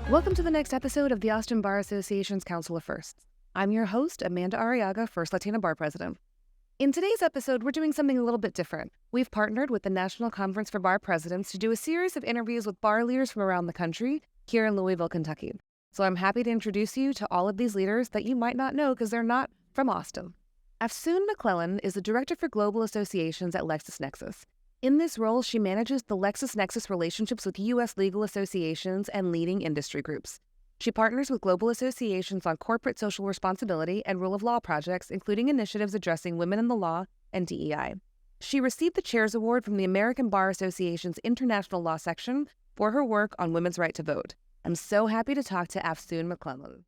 Welcome to the next episode of the Austin Bar Association's Council of Firsts. I'm your host, Amanda Arriaga, First Latina Bar President. In today's episode, we're doing something a little bit different. We've partnered with the National Conference for Bar Presidents to do a series of interviews with bar leaders from around the country here in Louisville, Kentucky. So I'm happy to introduce you to all of these leaders that you might not know because they're not from Austin. Afsoon-McClellan is the Director for Global Associations at LexisNexis. In this role, she manages the LexisNexis relationships with U.S. legal associations and leading industry groups. She partners with global associations on corporate social responsibility and rule of law projects, including initiatives addressing women in the law and DEI. She received the Chair's Award from the American Bar Association's International Law Section for her work on women's right to vote. I'm so happy to talk to Afsoon-McClellan.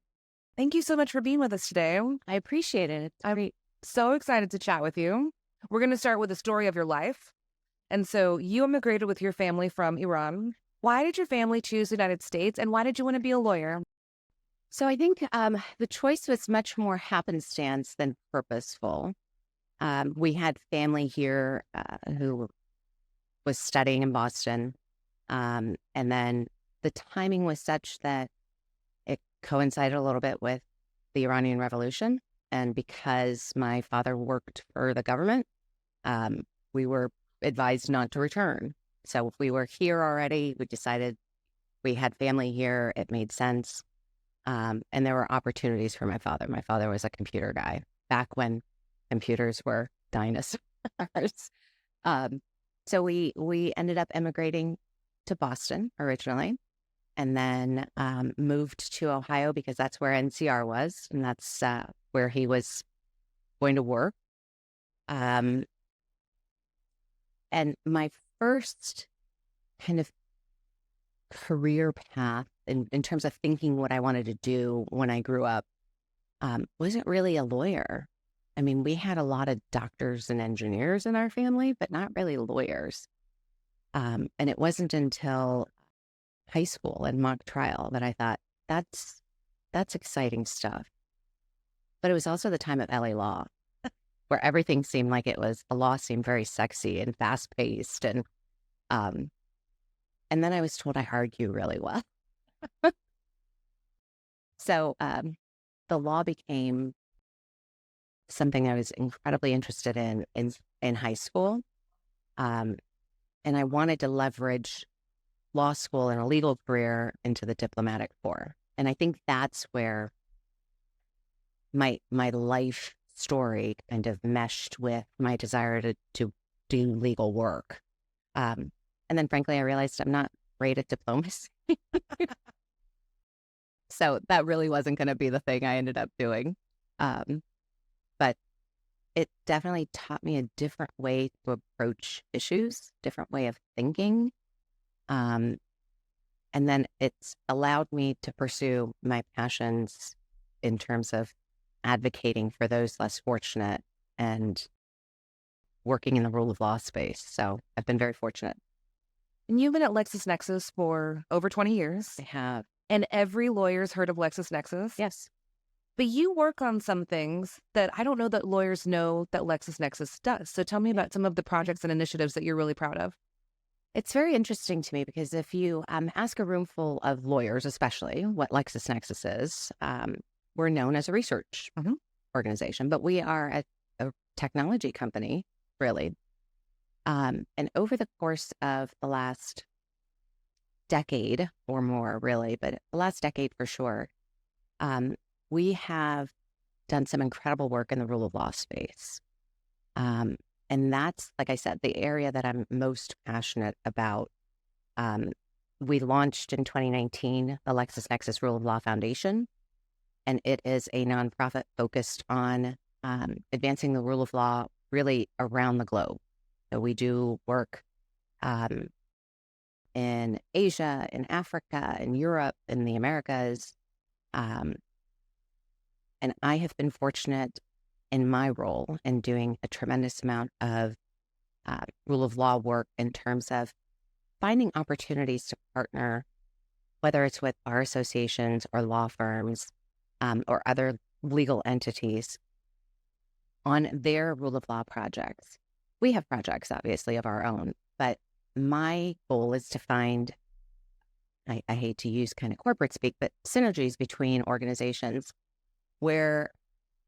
Thank you so much for being with us today. I appreciate it. I'm so excited to chat with you. We're going to start with the story of your life. And so you immigrated with your family from Iran. Why did your family choose the United States, and why did you want to be a lawyer? So I think the choice was much more happenstance than purposeful. We had family here who was studying in Boston. And then the timing was such that it coincided a little bit with the Iranian Revolution. And because my father worked for the government, we were advised not to return. So if we were here already, we decided we had family here. It made sense. And there were opportunities for my father. My father was a computer guy back when computers were dinosaurs. So we ended up immigrating to Boston originally, and then moved to Ohio because that's where NCR was, and that's where he was going to work. And my first kind of career path in terms of thinking what I wanted to do when I grew up wasn't really a lawyer. I mean, we had a lot of doctors and engineers in our family, but not really lawyers. And it wasn't until high school and mock trial that I thought, that's exciting stuff. But it was also the time of LA law, where everything seemed like the law seemed very sexy and fast paced. And then I was told I argue really well. So the law became something I was incredibly interested in high school. And I wanted to leverage law school and a legal career into the diplomatic corps. And I think that's where my life story kind of meshed with my desire to do legal work. And then frankly, I realized I'm not great at diplomacy. So that really wasn't going to be the thing I ended up doing. But it definitely taught me a different way to approach issues, different way of thinking. And then it's allowed me to pursue my passions in terms of advocating for those less fortunate and working in the rule of law space. So I've been very fortunate. And you've been at LexisNexis for over 20 years. I have. And every lawyer's heard of LexisNexis. Yes. But you work on some things that I don't know that lawyers know that LexisNexis does. So tell me about some of the projects and initiatives that you're really proud of. It's very interesting to me because if you ask a room full of lawyers, especially what LexisNexis is, we're known as a research organization, but we are a technology company, really. And over the course of the last decade or more, really, but the last decade for sure, we have done some incredible work in the rule of law space. And that's, like I said, the area that I'm most passionate about. We launched in 2019 the LexisNexis Rule of Law Foundation, and it is a nonprofit focused on advancing the rule of law really around the globe. So we do work in Asia, in Africa, in Europe, in the Americas. And I have been fortunate in my role in doing a tremendous amount of rule of law work in terms of finding opportunities to partner, whether it's with bar associations or law firms or other legal entities on their rule of law projects. We have projects, obviously, of our own, but my goal is to find I hate to use kind of corporate speak, but synergies between organizations where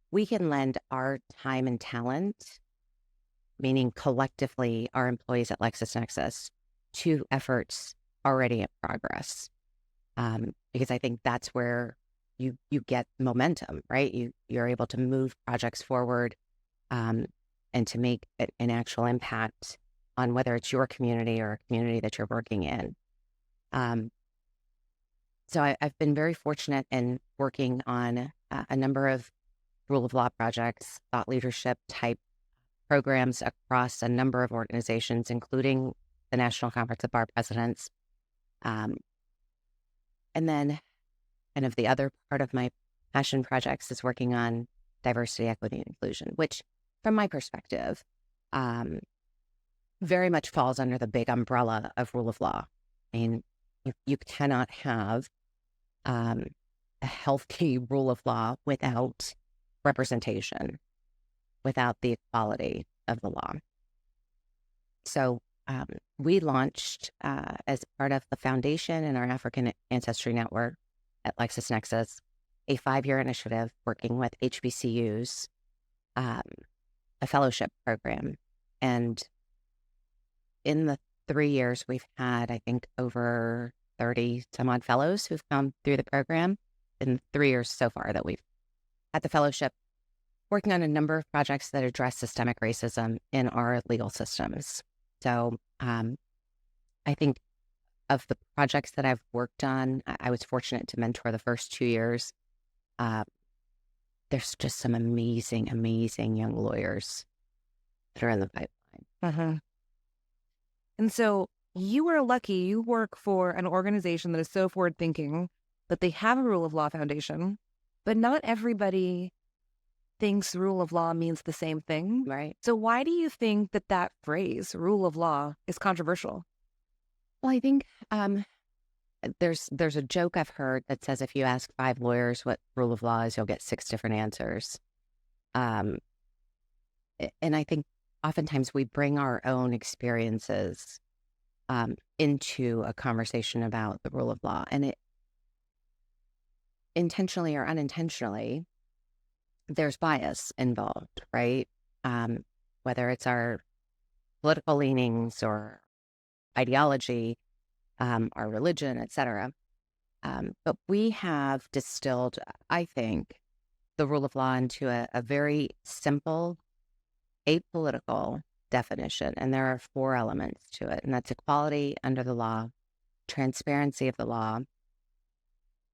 we can lend our time and talent, meaning collectively our employees at LexisNexis, to efforts already in progress. Because I think that's where you get momentum, right? You're able to move projects forward and to make an actual impact on whether it's your community or a community that you're working in. So I've been very fortunate in working on a number of rule of law projects, thought leadership type programs across a number of organizations, including the National Conference of Bar Presidents. And then kind of the other part of my passion projects is working on diversity, equity, and inclusion, which from my perspective, very much falls under the big umbrella of rule of law. I mean, you cannot have a healthy rule of law without representation, without the equality of the law. So we launched as part of the foundation and our African Ancestry Network at LexisNexis, a 5-year initiative working with HBCUs, a fellowship program. And in the 3 years, we've had, I think, over 30 some odd fellows who've come through the program in 3 years so far that we've had the fellowship, working on a number of projects that address systemic racism in our legal systems. So I think of the projects that I've worked on, I was fortunate to mentor the first 2 years. There's just some amazing, amazing young lawyers that are in the pipeline. Uh-huh. And so you are lucky you work for an organization that is so forward thinking that they have a rule of law foundation, but not everybody thinks rule of law means the same thing. Right. So why do you think that phrase, rule of law, is controversial? Well, I think there's a joke I've heard that says if you ask 5 lawyers what rule of law is, you'll get 6 different answers. And I think oftentimes we bring our own experiences into a conversation about the rule of law, and it intentionally or unintentionally, there's bias involved, right? Whether it's our political leanings or ideology, our religion, etc. But we have distilled, I think, the rule of law into a very simple, apolitical definition. And there are 4 elements to it. And that's equality under the law, transparency of the law,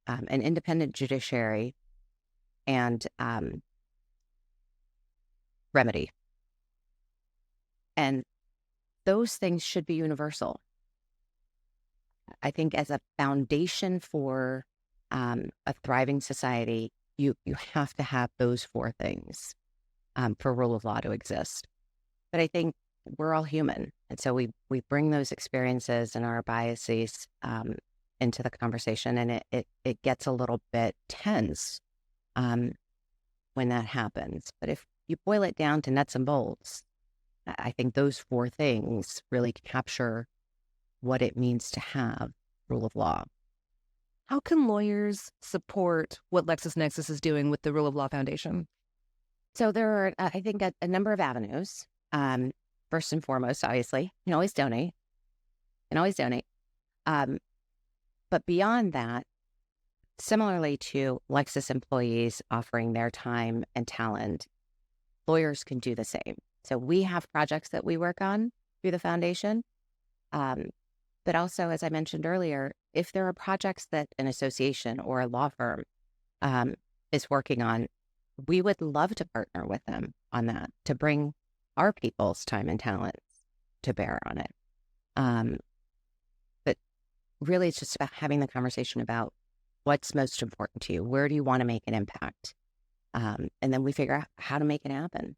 an independent judiciary, and remedy. And those things should be universal. I think as a foundation for a thriving society, you have to have those 4 things for rule of law to exist. But I think we're all human. And so we bring those experiences and our biases into the conversation, and it gets a little bit tense when that happens. But if you boil it down to nuts and bolts, I think those 4 things really capture what it means to have rule of law. How can lawyers support what LexisNexis is doing with the Rule of Law Foundation? So there are, I think, a number of avenues. First and foremost, obviously, you can always donate. But beyond that, similarly to Lexis employees offering their time and talent, lawyers can do the same. So we have projects that we work on through the foundation. But also, as I mentioned earlier, if there are projects that an association or a law firm is working on, we would love to partner with them on that, to bring our people's time and talents to bear on it. But really, it's just about having the conversation about what's most important to you. Where do you want to make an impact? And then we figure out how to make it happen.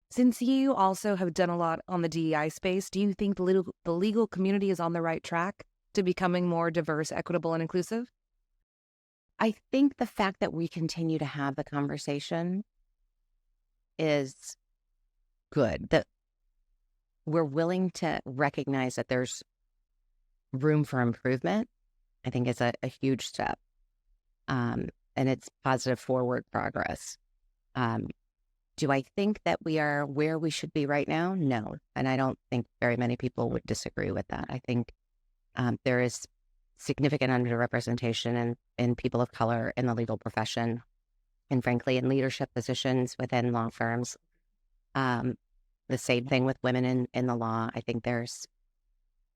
Since you also have done a lot on the DEI space, do you think the legal community is on the right track to becoming more diverse, equitable, and inclusive? I think the fact that we continue to have the conversation is good, that we're willing to recognize that there's room for improvement, I think is a huge step. And it's positive forward progress. Um, do I think that we are where we should be right now? No. And I don't think very many people would disagree with that. I think there is significant underrepresentation in people of color in the legal profession and frankly in leadership positions within law firms. The same thing with women in the law. I think there's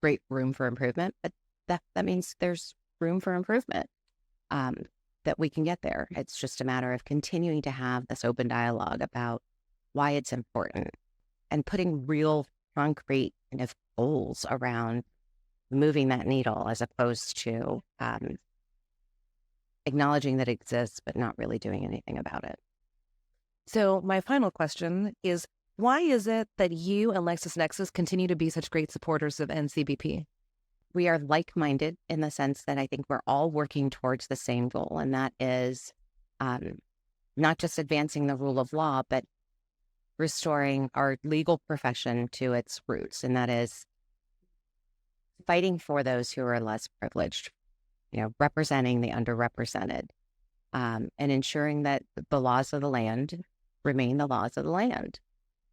great room for improvement, but that means there's room for improvement, that we can get there. It's just a matter of continuing to have this open dialogue about why it's important and putting real concrete kind of goals around moving that needle as opposed to acknowledging that it exists, but not really doing anything about it. So my final question is, why is it that you and LexisNexis continue to be such great supporters of NCBP? We are like-minded in the sense that I think we're all working towards the same goal, and that is not just advancing the rule of law, but restoring our legal profession to its roots, and that is fighting for those who are less privileged, representing the underrepresented, and ensuring that the laws of the land remain the laws of the land.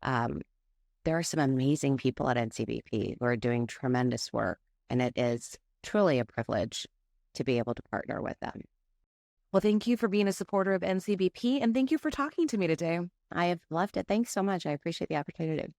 There are some amazing people at NCBP who are doing tremendous work, and it is truly a privilege to be able to partner with them. Well, thank you for being a supporter of NCBP, and thank you for talking to me today. I have loved it. Thanks so much. I appreciate the opportunity.